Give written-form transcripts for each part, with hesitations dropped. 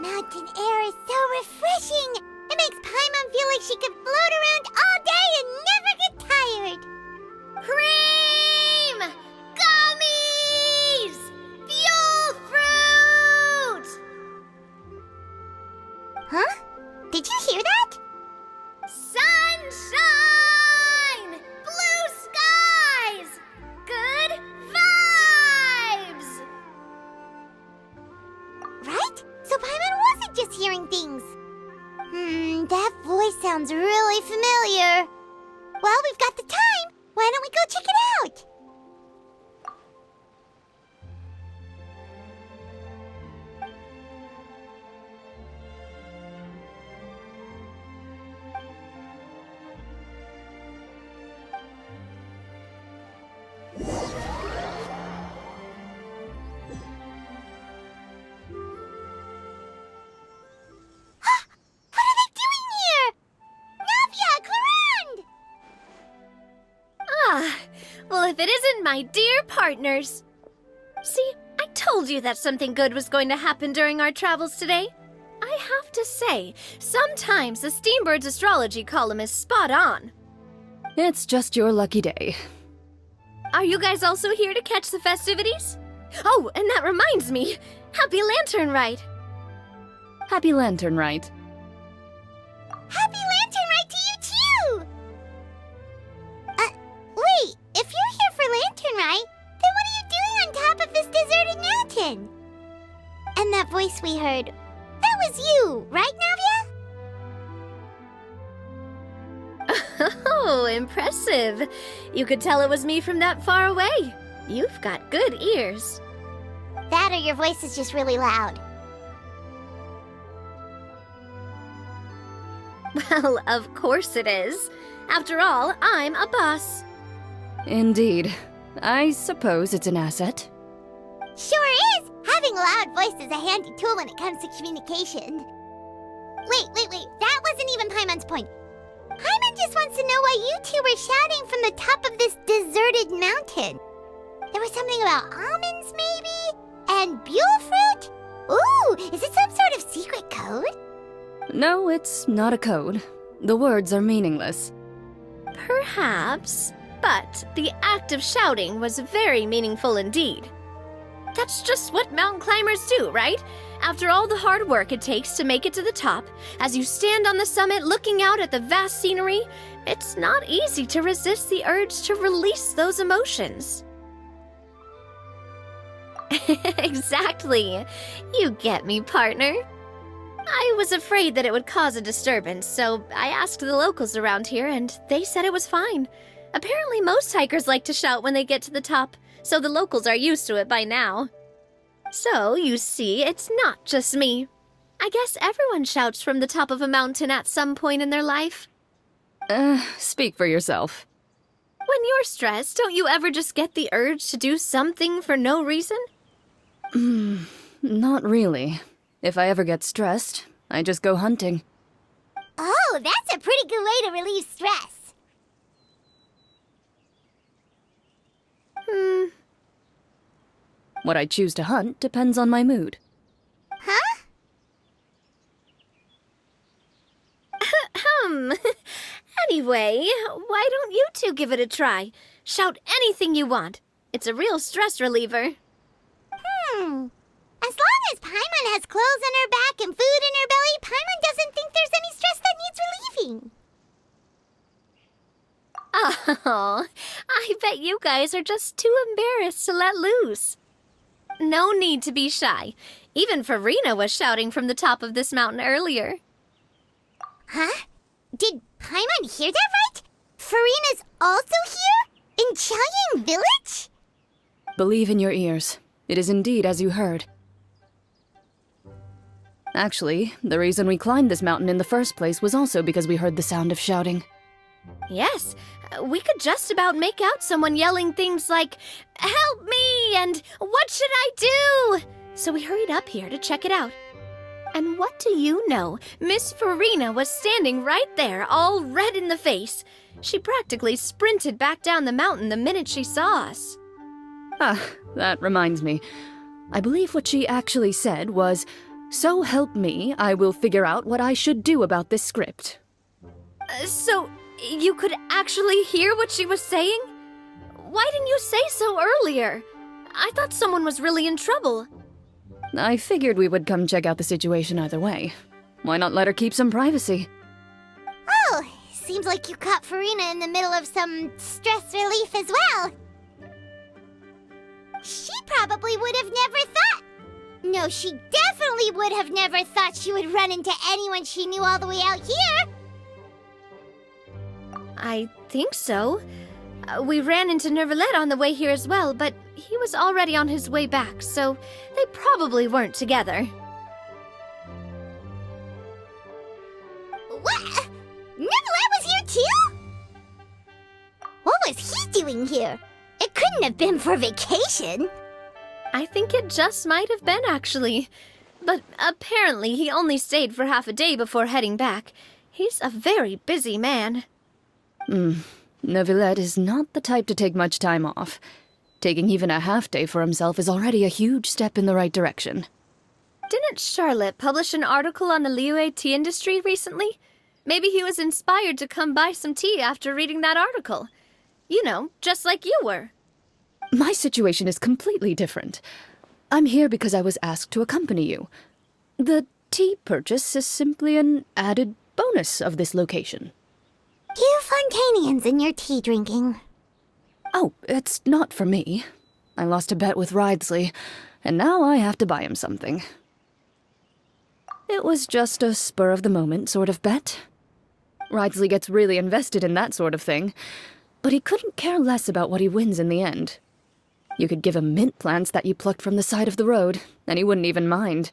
mountain air is so refreshing. It makes Paimon feel like she could float around all day and never get tired. Cream! Gummies! Fuel fruit! Huh? Did you hear that? Sunshine! Blue skies! Good vibes! Right? So Paimon wasn't just hearing things. That voice sounds really familiar. Well, we've got the time. Why don't we go check it out? Well, if it isn't my dear partners. See, I told you that something good was going to happen during our travels today. I have to say, sometimes the Steambird's astrology column is spot on. It's just your lucky day. Are you guys also here to catch the festivities? Oh, and that reminds me, Happy Lantern Rite! Happy Lantern Rite. Happy Lantern Rite to you too! Wait, if you're here for Lantern Rite, then what are you doing on top of this deserted mountain? And that voice we heard, that was you, right, Navia? Oh, impressive. You could tell it was me from that far away. You've got good ears. That or your voice is just really loud. Well, of course it is. After all, I'm a boss. Indeed. I suppose it's an asset. Sure is! Having a loud voice is a handy tool when it comes to communication. Wait. That wasn't even Paimon's point. Paimon just wants to know why you two were shouting from the top of this deserted mountain. There was something about almonds, maybe? And Buell fruit? Ooh, is it some sort of secret code? No, it's not a code. The words are meaningless. Perhaps, but the act of shouting was very meaningful indeed. That's just what mountain climbers do, right? After all the hard work it takes to make it to the top, as you stand on the summit looking out at the vast scenery, it's not easy to resist the urge to release those emotions. Exactly. You get me, partner. I was afraid that it would cause a disturbance, so I asked the locals around here, and they said it was fine. Apparently most hikers like to shout when they get to the top, so the locals are used to it by now. So, you see, it's not just me. I guess everyone shouts from the top of a mountain at some point in their life. Speak for yourself. When you're stressed, don't you ever just get the urge to do something for no reason? Not really. If I ever get stressed, I just go hunting. Oh, that's a pretty good way to relieve stress. What I choose to hunt depends on my mood. Huh? Anyway, why don't you two give it a try? Shout anything you want. It's a real stress reliever. As long as Paimon has clothes on her back and food in her belly, Paimon doesn't think there's any stress that needs relieving. Oh, I bet you guys are just too embarrassed to let loose. No need to be shy. Even Farina was shouting from the top of this mountain earlier. Huh? Did Paimon hear that right? Farina's also here? In Qiaoying Village? Believe in your ears. It is indeed as you heard. Actually, the reason we climbed this mountain in the first place was also because we heard the sound of shouting. Yes, we could just about make out someone yelling things like, "Help me!" and "What should I do?" So we hurried up here to check it out. And what do you know? Miss Farina was standing right there, all red in the face. She practically sprinted back down the mountain the minute she saw us. Ah, that reminds me. I believe what she actually said was, So help me, I will figure out what I should do about this script. So, you could actually hear what she was saying? Why didn't you say so earlier? I thought someone was really in trouble. I figured we would come check out the situation either way. Why not let her keep some privacy? Oh, seems like you caught Farina in the middle of some stress relief as well. She probably would have never thought... No, she definitely would have never thought she would run into anyone she knew all the way out here. I think so. We ran into Nervalet on the way here as well, but he was already on his way back, so they probably weren't together. What? Nervalet was here too? What was he doing here? It couldn't have been for vacation. I think it just might have been, actually. But apparently he only stayed for half a day before heading back. He's a very busy man. Neuvillette is not the type to take much time off. Taking even a half day for himself is already a huge step in the right direction. Didn't Charlotte publish an article on the Liyue tea industry recently? Maybe he was inspired to come buy some tea after reading that article. You know, just like you were. My situation is completely different. I'm here because I was asked to accompany you. The tea purchase is simply an added bonus of this location. You Fontanians and your tea drinking. Oh, it's not for me. I lost a bet with Ridesley, and now I have to buy him something. It was just a spur-of-the-moment sort of bet. Ridesley gets really invested in that sort of thing, but he couldn't care less about what he wins in the end. You could give him mint plants that you plucked from the side of the road, and he wouldn't even mind.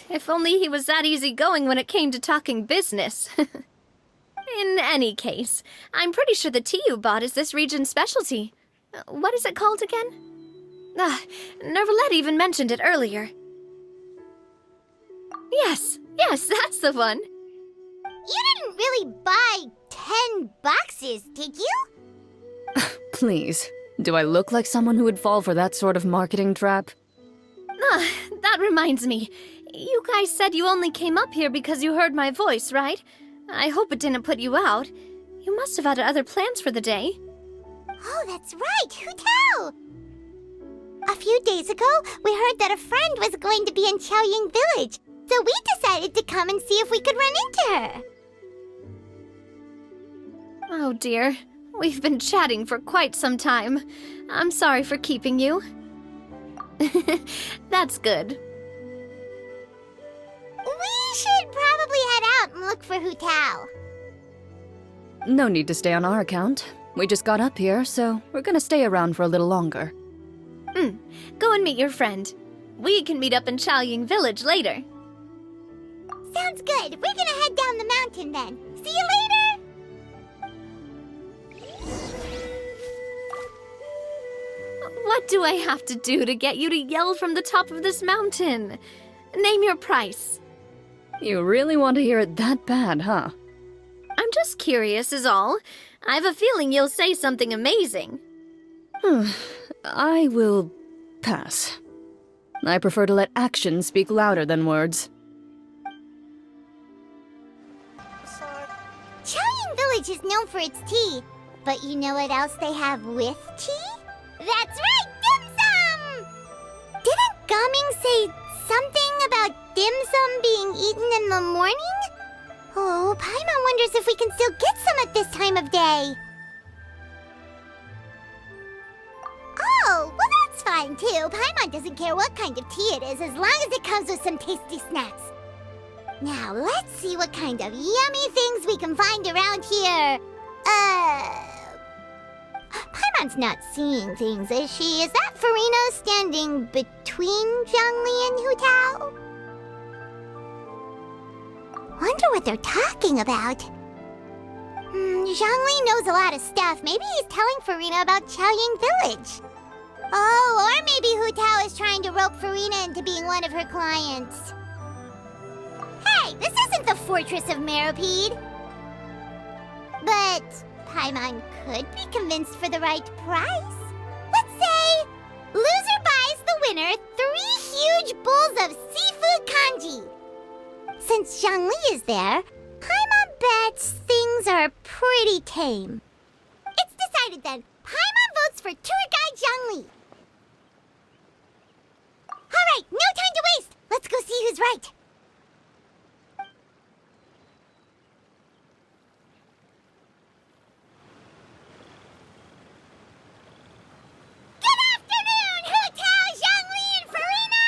If only he was that easygoing when it came to talking business. In any case, I'm pretty sure the tea you bought is this region's specialty. What is it called again? Nervalet even mentioned it earlier. Yes, that's the one. You didn't really buy 10 boxes, did you? Please, do I look like someone who would fall for that sort of marketing trap? That reminds me. You guys said you only came up here because you heard my voice, right? I hope it didn't put you out. You must have had other plans for the day. Oh, that's right. Who tell? A few days ago, we heard that a friend was going to be in Qiaoying Village, so we decided to come and see if we could run into her. Oh dear. We've been chatting for quite some time. I'm sorry for keeping you. That's good. We should probably head out and look for Hu Tao. No need to stay on our account. We just got up here, so we're gonna stay around for a little longer. Go and meet your friend. We can meet up in Qiaoying Village later. Sounds good. We're gonna head down the mountain then. See you later! What do I have to do to get you to yell from the top of this mountain? Name your price. You really want to hear it that bad, huh? I'm just curious is all. I have a feeling you'll say something amazing. I will pass. I prefer to let actions speak louder than words. Qiaoying Village is known for its tea, but you know what else they have with tea? That's right, dim sum! Didn't Gaming say something about dim sum being eaten in the morning? Oh, Paimon wonders if we can still get some at this time of day. Oh, well that's fine too. Paimon doesn't care what kind of tea it is as long as it comes with some tasty snacks. Now, let's see what kind of yummy things we can find around here. Paimon's not seeing things, is she? Is that Farina standing between Zhangli and Hu Tao? Wonder what they're talking about. Zhangli knows a lot of stuff. Maybe he's telling Farina about Qiaoying Village. Oh, or maybe Hu Tao is trying to rope Farina into being one of her clients. Hey, this isn't the Fortress of Meropide. But Paimon could be convinced for the right price. Let's say, loser buys the winner 3 huge bowls of seafood kanji. Since Zhongli is there, Paimon bets things are pretty tame. It's decided then. Paimon votes for tour guide Zhongli. All right, no time to waste. Let's go see who's right. Good afternoon, Hu Tao, Zhongli, and Farina!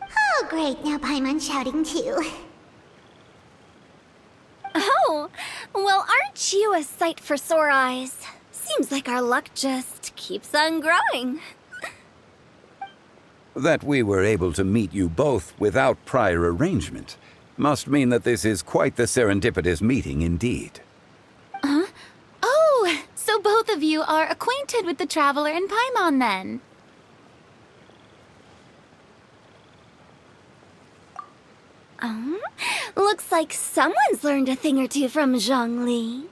Oh, great. Now Paimon's shouting too. Oh, well, aren't you a sight for sore eyes? Seems like our luck just keeps on growing. That we were able to meet you both without prior arrangement must mean that this is quite the serendipitous meeting indeed. Oh, so both of you are acquainted with the Traveler and Paimon then? Looks like someone's learned a thing or two from Zhongli.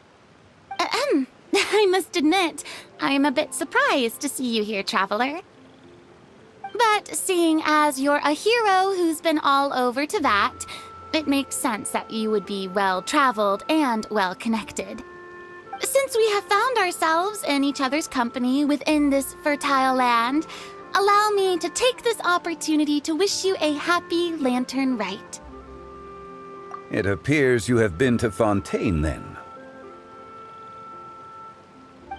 I must admit, I am a bit surprised to see you here, Traveler. But seeing as you're a hero who's been all over Teyvat, it makes sense that you would be well-traveled and well-connected. Since we have found ourselves in each other's company within this fertile land, allow me to take this opportunity to wish you a happy Lantern Rite. It appears you have been to Fontaine, then.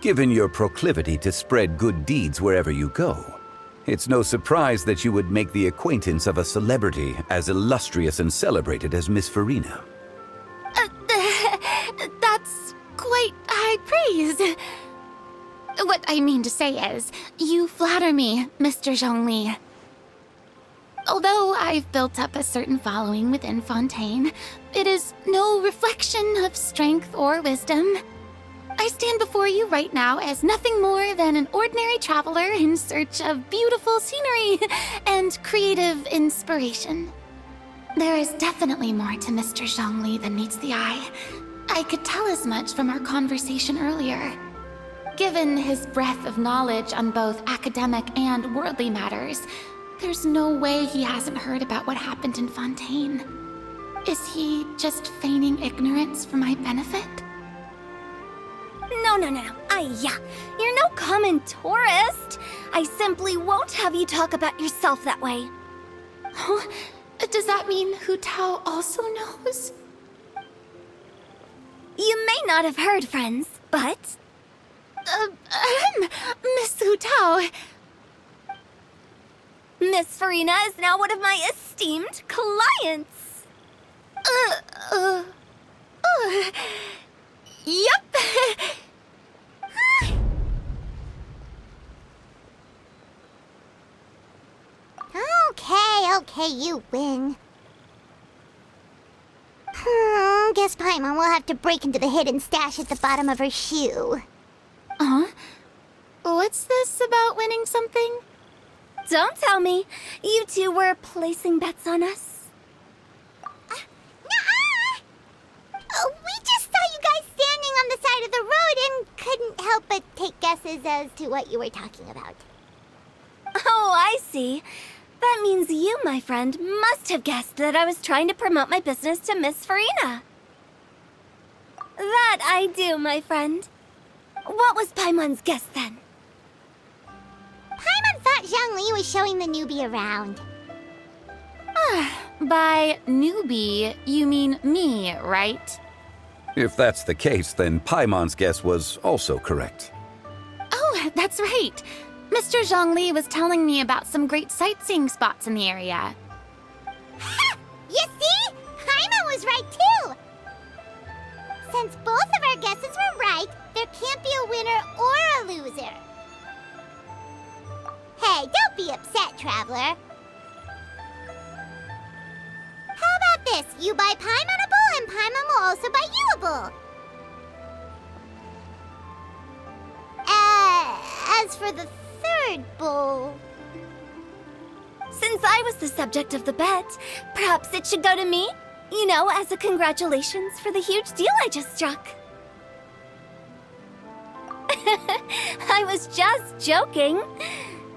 Given your proclivity to spread good deeds wherever you go, it's no surprise that you would make the acquaintance of a celebrity as illustrious and celebrated as Miss Farina. That's quite high praise. What I mean to say is, you flatter me, Mr. Zhongli. Although I've built up a certain following within Fontaine, it is no reflection of strength or wisdom. I stand before you right now as nothing more than an ordinary traveler in search of beautiful scenery and creative inspiration. There is definitely more to Mr. Zhongli than meets the eye. I could tell as much from our conversation earlier. Given his breadth of knowledge on both academic and worldly matters, there's no way he hasn't heard about what happened in Fontaine. Is he just feigning ignorance for my benefit? No. You're no common tourist. I simply won't have you talk about yourself that way. Oh, does that mean Hu Tao also knows? You may not have heard, friends, but... Miss Hu Tao. Miss Farina is now one of my esteemed clients. Yup. Okay, you win. Guess Paimon will have to break into the hidden stash at the bottom of her shoe. What's this about winning something? Don't tell me. You two were placing bets on us. Nuh-uh! We just saw you guys standing on the side of the road and couldn't help but take guesses as to what you were talking about. Oh, I see. That means you, my friend, must have guessed that I was trying to promote my business to Miss Farina. That I do, my friend. What was Paimon's guess then? Paimon thought Zhongli was showing the newbie around. By newbie, you mean me, right? If that's the case, then Paimon's guess was also correct. Oh, that's right. Mr. Zhongli was telling me about some great sightseeing spots in the area. Ha! You see? Paimon was right too! Since both of our guesses were right, there can't be a winner or a loser. Hey, don't be upset, Traveler. How about this? You buy Paimon a bowl and Paimon will also buy you a bowl. As for the third bowl... Since I was the subject of the bet, perhaps it should go to me? You know, as a congratulations for the huge deal I just struck. I was just joking.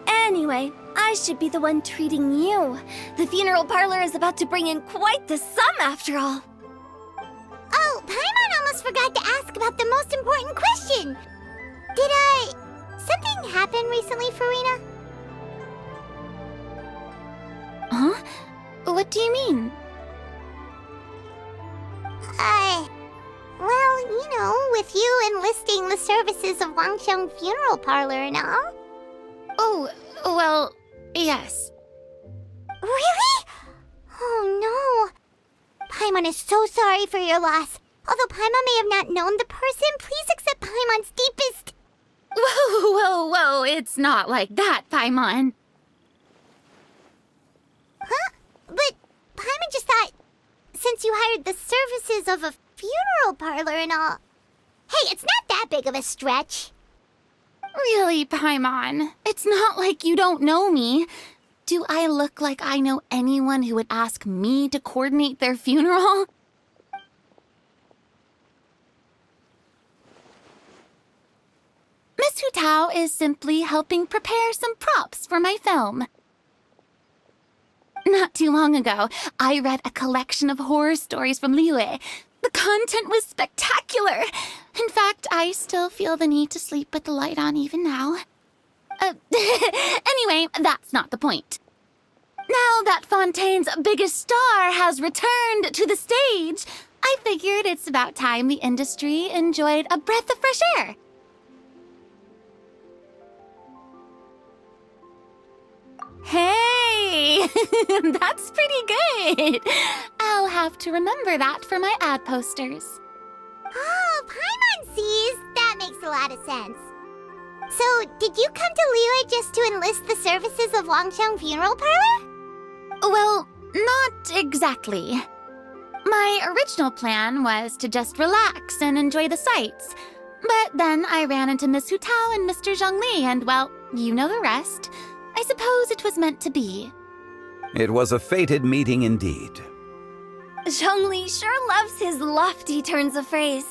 Anyway, I should be the one treating you. The funeral parlor is about to bring in quite the sum after all. Oh, Paimon almost forgot to ask about the most important question. Something happen recently, Farina? Huh? What do you mean? Well, you know, with you enlisting the services of Wangsheng Funeral Parlor and all. Oh, well, yes. Really? Oh no. Paimon is so sorry for your loss. Although Paimon may have not known the person, please accept Paimon's deepest... Whoa, it's not like that, Paimon. Huh? But Paimon just thought, since you hired the services of a funeral parlor and all... Hey, it's not that big of a stretch. Really, Paimon? It's not like you don't know me. Do I look like I know anyone who would ask me to coordinate their funeral? Miss Hu Tao is simply helping prepare some props for my film. Not too long ago, I read a collection of horror stories from Liyue. The content was spectacular. In fact, I still feel the need to sleep with the light on even now. Anyway, that's not the point. Now that Fontaine's biggest star has returned to the stage, I figured it's about time the industry enjoyed a breath of fresh air. Hey, that's pretty good. I'll have to remember that for my ad posters. Oh, Paimon sees. That makes a lot of sense. So, did you come to Liyue just to enlist the services of Wangsheng Funeral Parlor? Well, not exactly. My original plan was to just relax and enjoy the sights. But then I ran into Miss Hu Tao and Mr. Zhongli, and well, you know the rest. I suppose it was meant to be. It was a fated meeting indeed. Zhongli sure loves his lofty turns of phrase.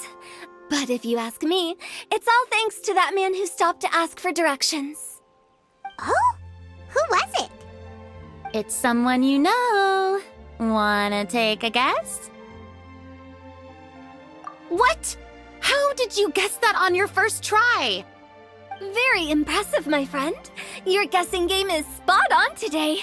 But if you ask me, it's all thanks to that man who stopped to ask for directions. Oh? Who was it? It's someone you know. Wanna take a guess? What? How did you guess that on your first try? Very impressive, my friend. Your guessing game is spot on today.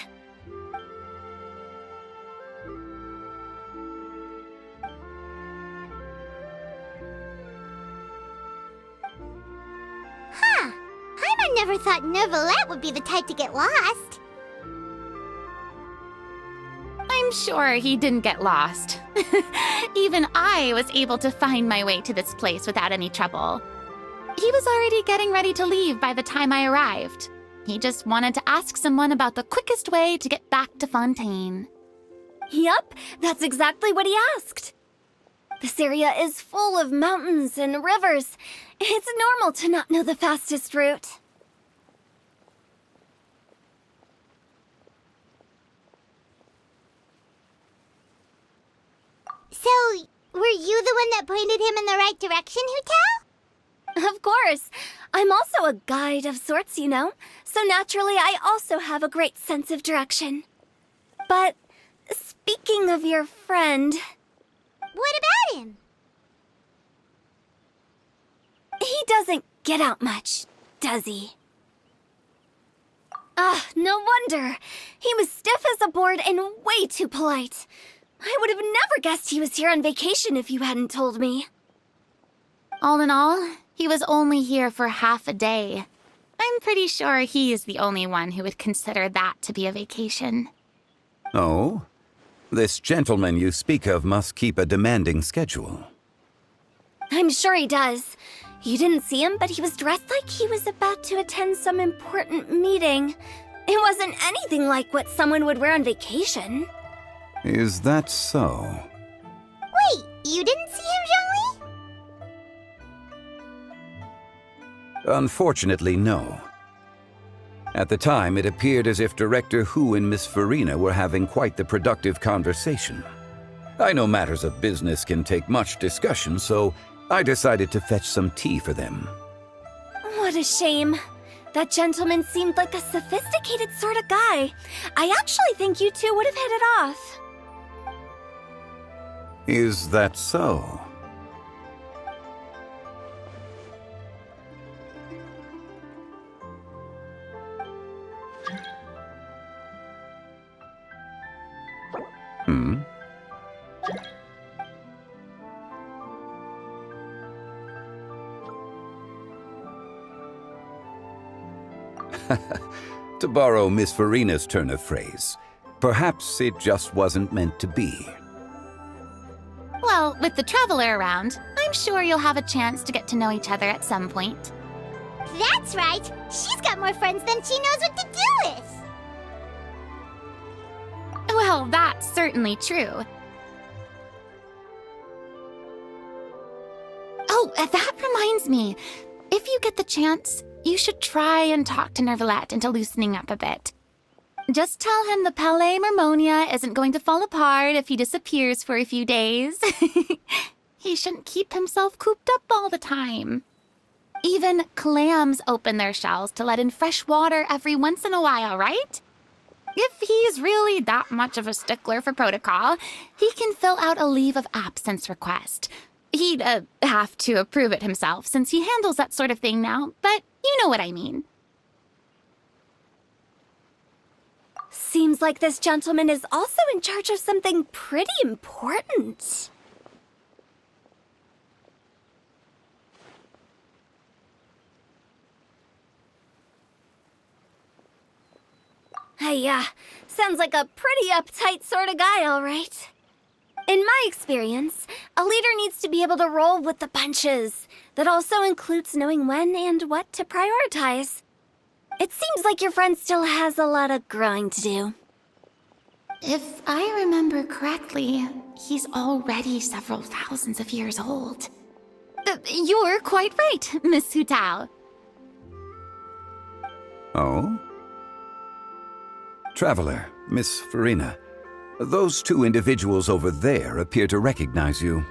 Huh. Paimon never thought Neuvillette would be the type to get lost. I'm sure he didn't get lost. Even I was able to find my way to this place without any trouble. He was already getting ready to leave by the time I arrived. He just wanted to ask someone about the quickest way to get back to Fontaine. Yup, that's exactly what he asked. This area is full of mountains and rivers. It's normal to not know the fastest route. So, were you the one that pointed him in the right direction, Hu Tao? Of course. I'm also a guide of sorts, you know. So naturally, I also have a great sense of direction. But speaking of your friend... What about him? He doesn't get out much, does he? No wonder. He was stiff as a board and way too polite. I would have never guessed he was here on vacation if you hadn't told me. All in all, he was only here for half a day. I'm pretty sure he is the only one who would consider that to be a vacation. Oh? This gentleman you speak of must keep a demanding schedule. I'm sure he does. You didn't see him, but he was dressed like he was about to attend some important meeting. It wasn't anything like what someone would wear on vacation. Is that so? Wait, you didn't see him, Zhongli? Unfortunately, no. At the time, it appeared as if Director Hu and Miss Farina were having quite the productive conversation. I know matters of business can take much discussion, so I decided to fetch some tea for them. What a shame. That gentleman seemed like a sophisticated sort of guy. I actually think you two would have hit it off. Is that so? Hmm? To borrow Miss Farina's turn of phrase, perhaps it just wasn't meant to be. Well, with the Traveler around, I'm sure you'll have a chance to get to know each other at some point. That's right. She's got more friends than she knows what to do with. Well, that's certainly true. Oh, that reminds me. If you get the chance, you should try and talk to Nervalette into loosening up a bit. Just tell him the Palais Mermonia isn't going to fall apart if he disappears for a few days. He shouldn't keep himself cooped up all the time. Even clams open their shells to let in fresh water every once in a while, right? If he's really that much of a stickler for protocol, he can fill out a leave of absence request. He'd have to approve it himself since he handles that sort of thing now, but you know what I mean. Seems like this gentleman is also in charge of something pretty important. Hey, sounds like a pretty uptight sort of guy, all right. In my experience, a leader needs to be able to roll with the punches. That also includes knowing when and what to prioritize. It seems like your friend still has a lot of growing to do. If I remember correctly, he's already several thousands of years old. You're quite right, Miss Hu Tao. Oh? Traveler, Miss Farina, those two individuals over there appear to recognize you.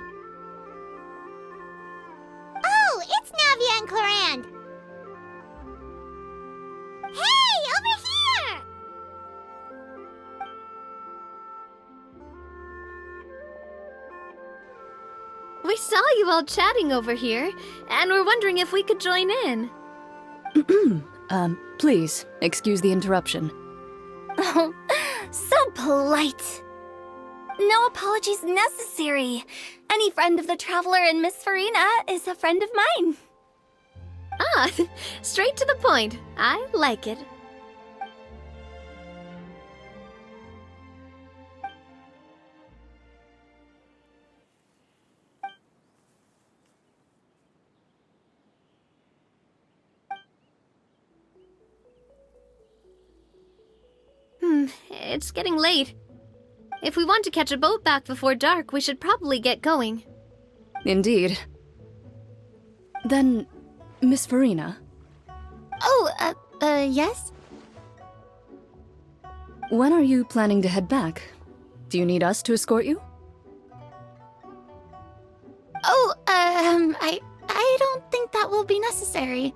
Oh, it's Navia and Clorand. Hey, over here! We saw you all chatting over here, and we're wondering if we could join in. Please, excuse the interruption. Oh, so polite. No apologies necessary. Any friend of the Traveler and Miss Farina is a friend of mine. Ah, straight to the point. I like it. It's getting late. If we want to catch a boat back before dark, we should probably get going. Indeed. Then, Miss Farina, Oh, yes? when are you planning to head back? Do you need us to escort you? Oh, I don't think that will be necessary.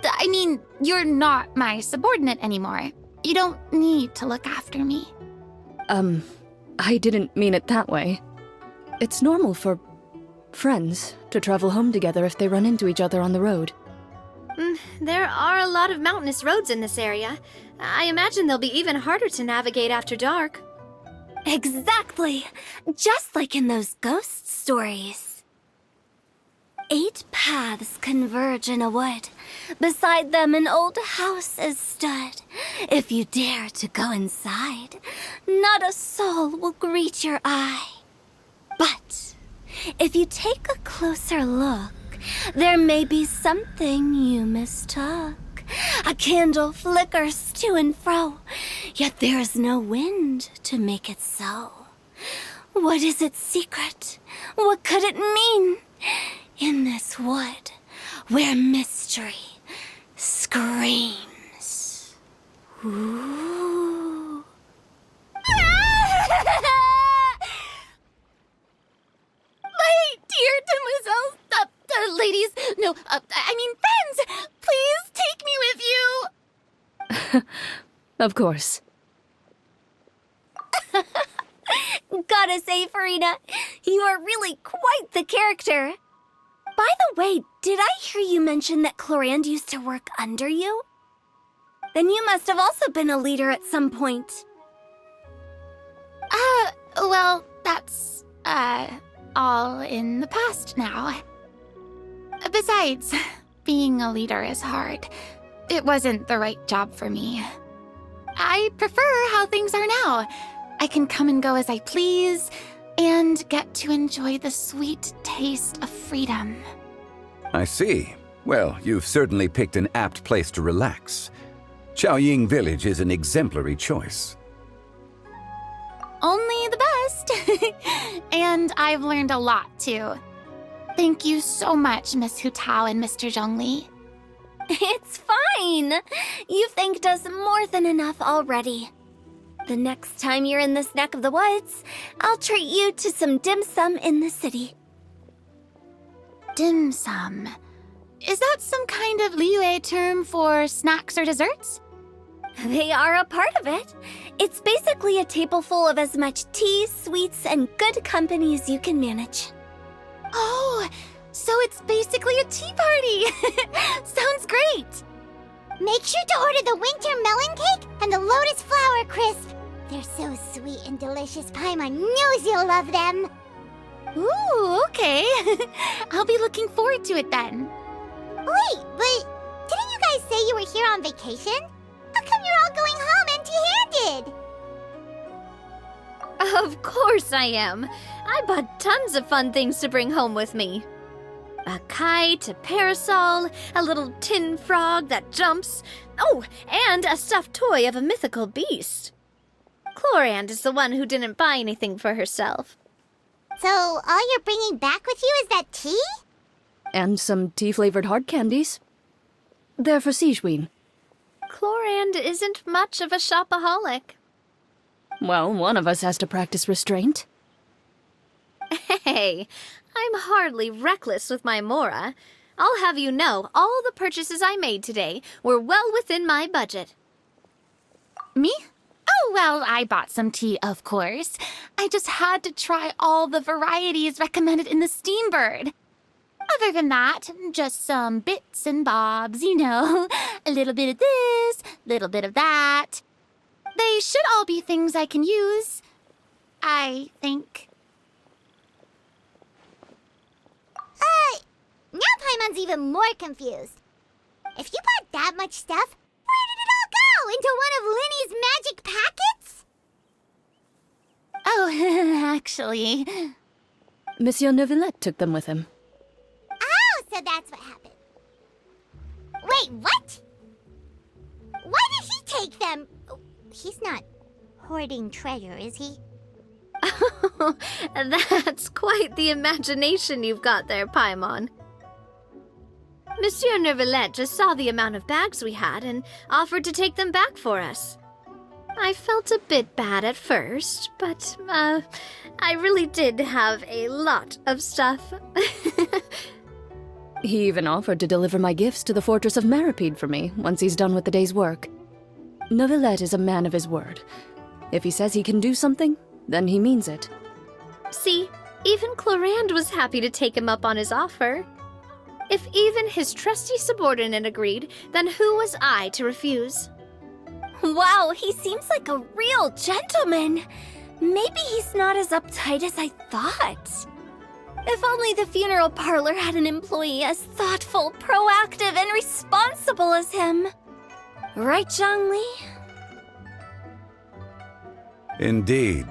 I mean, you're not my subordinate anymore. You don't need to look after me. I didn't mean it that way. It's normal for friends to travel home together if they run into each other on the road. There are a lot of mountainous roads in this area. I imagine they'll be even harder to navigate after dark. Exactly. Just like in those ghost stories. 8 paths converge in a wood. Beside them an old house is stood. If you dare to go inside, not a soul will greet your eye. But if you take a closer look, there may be something you mistook. A candle flickers to and fro, yet there is no wind to make it so. What is its secret? What could it mean? In this wood, where mystery screams. Ooh. My dear demoiselles, ladies, No, I mean friends! Please take me with you! Of course. Gotta say, Farina, you are really quite the character. By the way, did I hear you mention that Clorinde used to work under you? Then you must have also been a leader at some point. Well, that's, all in the past now. Besides, being a leader is hard. It wasn't the right job for me. I prefer how things are now. I can come and go as I please, and get to enjoy the sweet taste of freedom. I see. Well, you've certainly picked an apt place to relax. Qiaoying Village is an exemplary choice. Only the best! And I've learned a lot, too. Thank you so much, Miss Hu Tao and Mr. Zhongli. It's fine. You've thanked us more than enough already. The next time you're in this neck of the woods, I'll treat you to some dim sum in the city. Dim sum. Is that some kind of Liyue term for snacks or desserts? They are a part of it. It's basically a table full of as much tea, sweets, and good company as you can manage. Oh, so it's basically a tea party! Sounds great! Make sure to order the winter melon cake and the lotus flower crisp. They're so sweet and delicious. Paimon knows you'll love them. Ooh, okay. I'll be looking forward to it then. Wait, but didn't you guys say you were here on vacation? How come you're all going home empty-handed? Of course I am. I bought tons of fun things to bring home with me. A kite, a parasol, a little tin frog that jumps. Oh, and a stuffed toy of a mythical beast. Clorinde is the one who didn't buy anything for herself. So all you're bringing back with you is that tea? And some tea-flavored hard candies. They're for Sigewinne. Clorinde isn't much of a shopaholic. Well, one of us has to practice restraint. Hey, I'm hardly reckless with my Mora. I'll have you know, all the purchases I made today were well within my budget. Me? Oh, well, I bought some tea, of course. I just had to try all the varieties recommended in the Steambird. Other than that, just some bits and bobs, you know. A little bit of this, little bit of that. They should all be things I can use, I think. Now Paimon's even more confused. If you bought that much stuff, where did it all go? Into one of Linny's magic packets? Oh, actually... Monsieur Neuvillette took them with him. Oh, so that's what happened. Wait, what? Why did he take them? He's not hoarding treasure, is he? That's quite the imagination you've got there, Paimon. Monsieur Neuvillette just saw the amount of bags we had and offered to take them back for us. I felt a bit bad at first, but, I really did have a lot of stuff. He even offered to deliver my gifts to the Fortress of Meripede for me once he's done with the day's work. Neuvillette is a man of his word. If he says he can do something, then he means it. See, even Clorinde was happy to take him up on his offer. If even his trusty subordinate agreed, then who was I to refuse? Wow, he seems like a real gentleman. Maybe he's not as uptight as I thought. If only the funeral parlor had an employee as thoughtful, proactive, and responsible as him. Right, Zhongli? Indeed.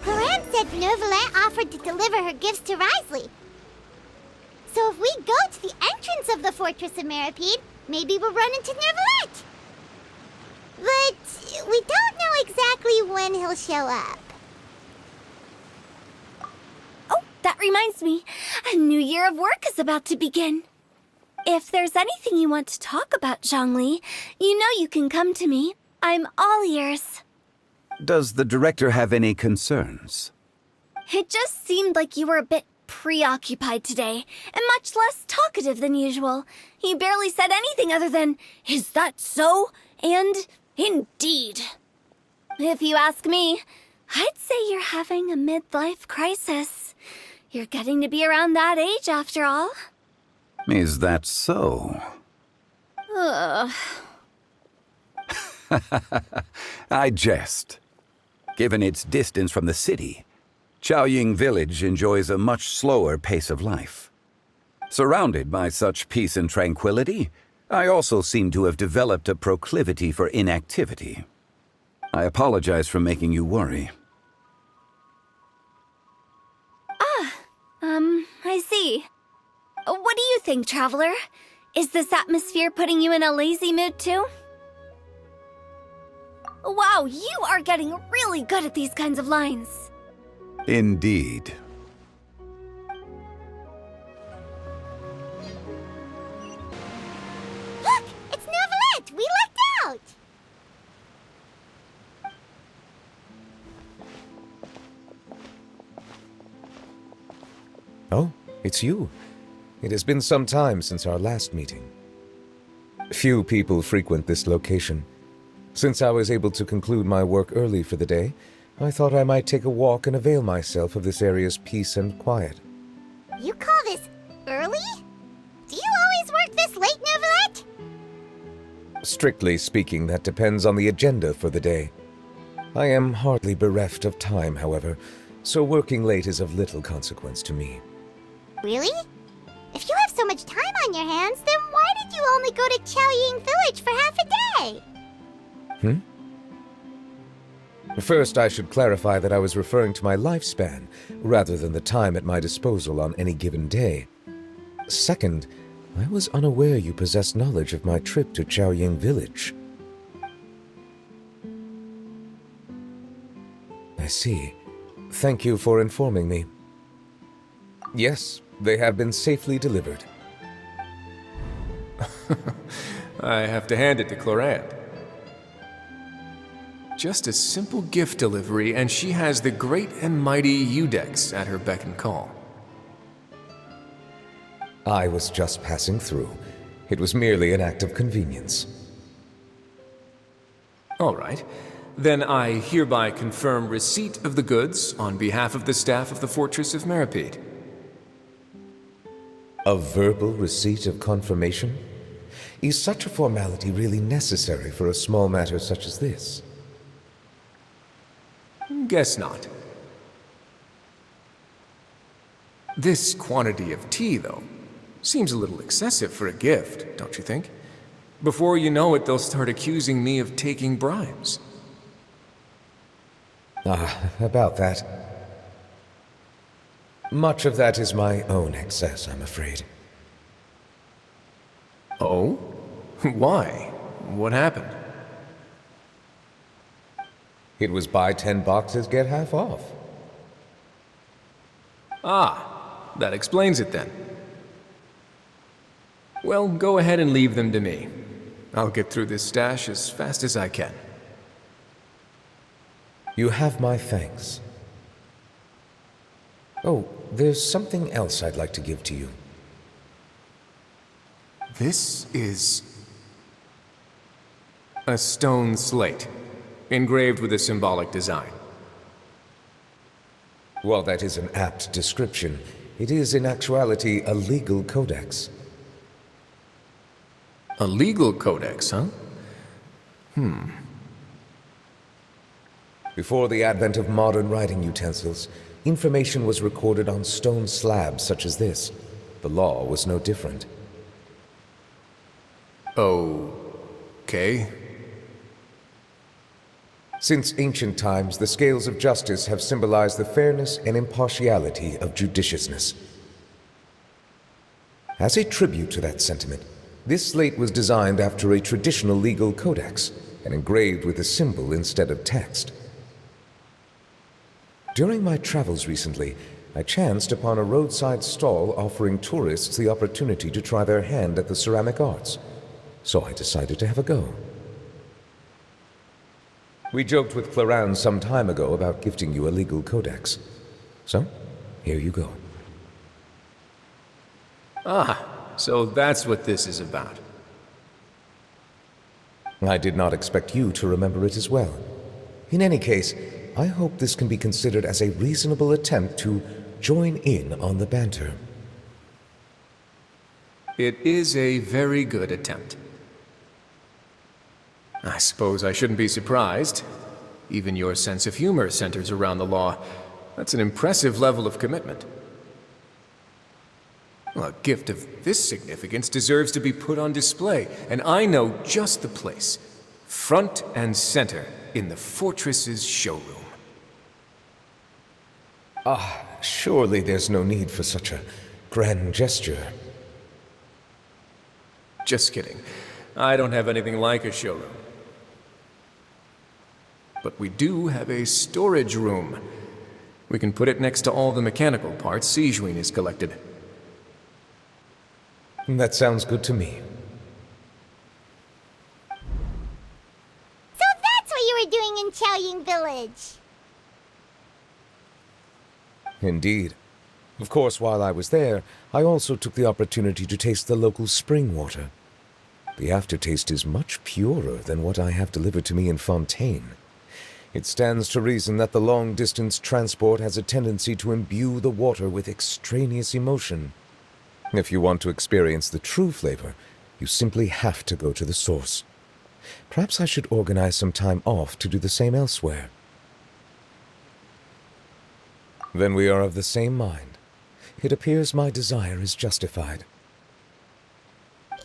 Clorinde said Neuvillette offered to deliver her gifts to Wriothesley. So if we go to the entrance of the Fortress of Meripede, maybe we'll run into Neuvillette. But we don't know exactly when he'll show up. Oh, that reminds me. A new year of work is about to begin. If there's anything you want to talk about, Zhongli, you know you can come to me. I'm all ears. Does the director have any concerns? It just seemed like you were a bit preoccupied today, and much less talkative than usual. He barely said anything other than, "Is that so?" and "Indeed." If you ask me, I'd say you're having a midlife crisis. You're getting to be around that age after all. Is that so? Ugh. I jest. Given its distance from the city, Chaoying Village enjoys a much slower pace of life. Surrounded by such peace and tranquility, I also seem to have developed a proclivity for inactivity. I apologize for making you worry. I see. What do you think, Traveler? Is this atmosphere putting you in a lazy mood too? Wow, you are getting really good at these kinds of lines. Indeed. Look! It's Novelette! We lucked out! Oh, it's you. It has been some time since our last meeting. Few people frequent this location. Since I was able to conclude my work early for the day, I thought I might take a walk and avail myself of this area's peace and quiet. You call this early? Do you always work this late, Novelette? Strictly speaking, that depends on the agenda for the day. I am hardly bereft of time, however, so working late is of little consequence to me. Really? If you have so much time on your hands, then why did you only go to Chaoying Village for half a day? First, I should clarify that I was referring to my lifespan, rather than the time at my disposal on any given day. Second, I was unaware you possessed knowledge of my trip to Chaoying Village. I see. Thank you for informing me. Yes, they have been safely delivered. I have to hand it to Clorinde. Just a simple gift delivery, and she has the great and mighty Eudex at her beck and call. I was just passing through. It was merely an act of convenience. All right. Then I hereby confirm receipt of the goods on behalf of the staff of the Fortress of Meripede. A verbal receipt of confirmation? Is such a formality really necessary for a small matter such as this? Guess not. This quantity of tea, though, seems a little excessive for a gift, don't you think? Before you know it, they'll start accusing me of taking bribes. About that. Much of that is my own excess, I'm afraid. Oh? Why? What happened? It was buy 10 boxes, get half off. Ah, that explains it then. Well, go ahead and leave them to me. I'll get through this stash as fast as I can. You have my thanks. Oh, there's something else I'd like to give to you. This is a stone slate, engraved with a symbolic design. While that is an apt description, it is in actuality a legal codex. A legal codex, huh? Before the advent of modern writing utensils, information was recorded on stone slabs such as this. The law was no different. Okay. Since ancient times, the scales of justice have symbolized the fairness and impartiality of judiciousness. As a tribute to that sentiment, this slate was designed after a traditional legal codex and engraved with a symbol instead of text. During my travels recently, I chanced upon a roadside stall offering tourists the opportunity to try their hand at the ceramic arts, so I decided to have a go. We joked with Clorinde some time ago about gifting you a legal codex. So, here you go. Ah, so that's what this is about. I did not expect you to remember it as well. In any case, I hope this can be considered as a reasonable attempt to join in on the banter. It is a very good attempt. I suppose I shouldn't be surprised. Even your sense of humor centers around the law. That's an impressive level of commitment. Well, a gift of this significance deserves to be put on display, and I know just the place. Front and center in the Fortress's showroom. Surely there's no need for such a grand gesture. Just kidding. I don't have anything like a showroom. But we do have a storage room. We can put it next to all the mechanical parts Sijuin has collected. That sounds good to me. So that's what you were doing in Qiaoying Village. Indeed. Of course, while I was there, I also took the opportunity to taste the local spring water. The aftertaste is much purer than what I have delivered to me in Fontaine. It stands to reason that the long-distance transport has a tendency to imbue the water with extraneous emotion. If you want to experience the true flavor, you simply have to go to the source. Perhaps I should organize some time off to do the same elsewhere. Then we are of the same mind. It appears my desire is justified.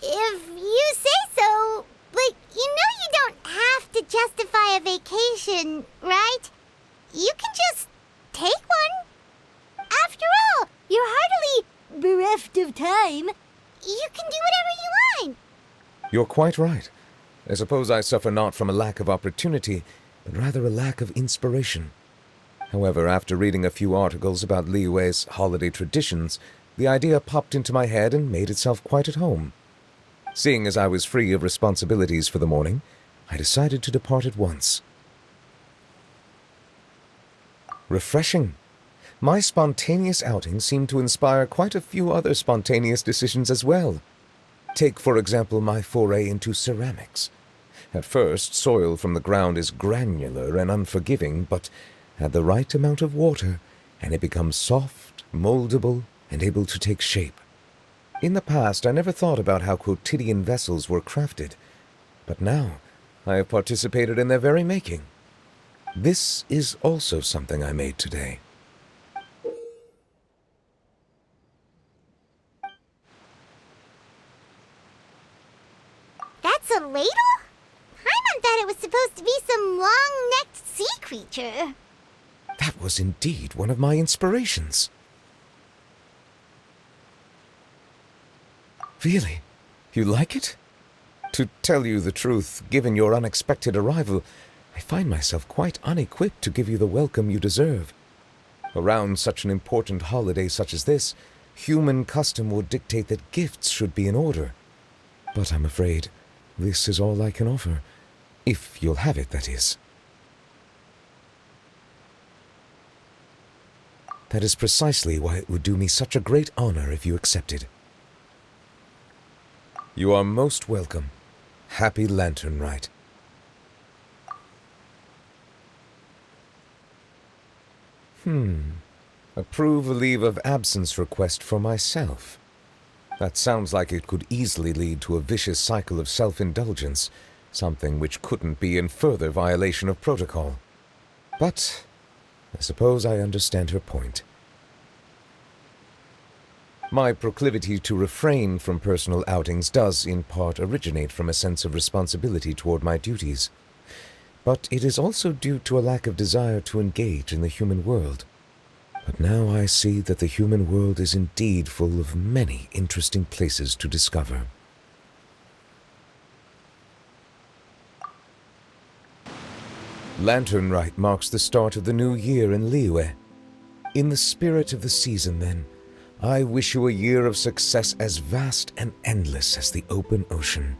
If you say so, but you know you don't have to justify a vacation, right? You can just take one. After all, you're hardly bereft of time. You can do whatever you want. You're quite right. I suppose I suffer not from a lack of opportunity, but rather a lack of inspiration. However, after reading a few articles about Liyue's holiday traditions, the idea popped into my head and made itself quite at home. Seeing as I was free of responsibilities for the morning, I decided to depart at once. Refreshing. My spontaneous outing seemed to inspire quite a few other spontaneous decisions as well. Take, for example, my foray into ceramics. At first, soil from the ground is granular and unforgiving, but add the right amount of water, and it becomes soft, moldable, and able to take shape. In the past, I never thought about how quotidian vessels were crafted, but now I have participated in their very making. This is also something I made today. That's a ladle? Paimon thought it was supposed to be some long-necked sea creature. That was indeed one of my inspirations. Really? You like it? To tell you the truth, given your unexpected arrival, I find myself quite unequipped to give you the welcome you deserve. Around such an important holiday such as this, human custom would dictate that gifts should be in order. But I'm afraid this is all I can offer. If you'll have it, that is. That is precisely why it would do me such a great honor if you accepted. You are most welcome. Happy Lantern Rite. Approve a leave of absence request for myself. That sounds like it could easily lead to a vicious cycle of self-indulgence, something which couldn't be in further violation of protocol. But I suppose I understand her point. My proclivity to refrain from personal outings does, in part, originate from a sense of responsibility toward my duties. But it is also due to a lack of desire to engage in the human world. But now I see that the human world is indeed full of many interesting places to discover. Lantern Rite marks the start of the new year in Liyue. In the spirit of the season, then, I wish you a year of success as vast and endless as the open ocean.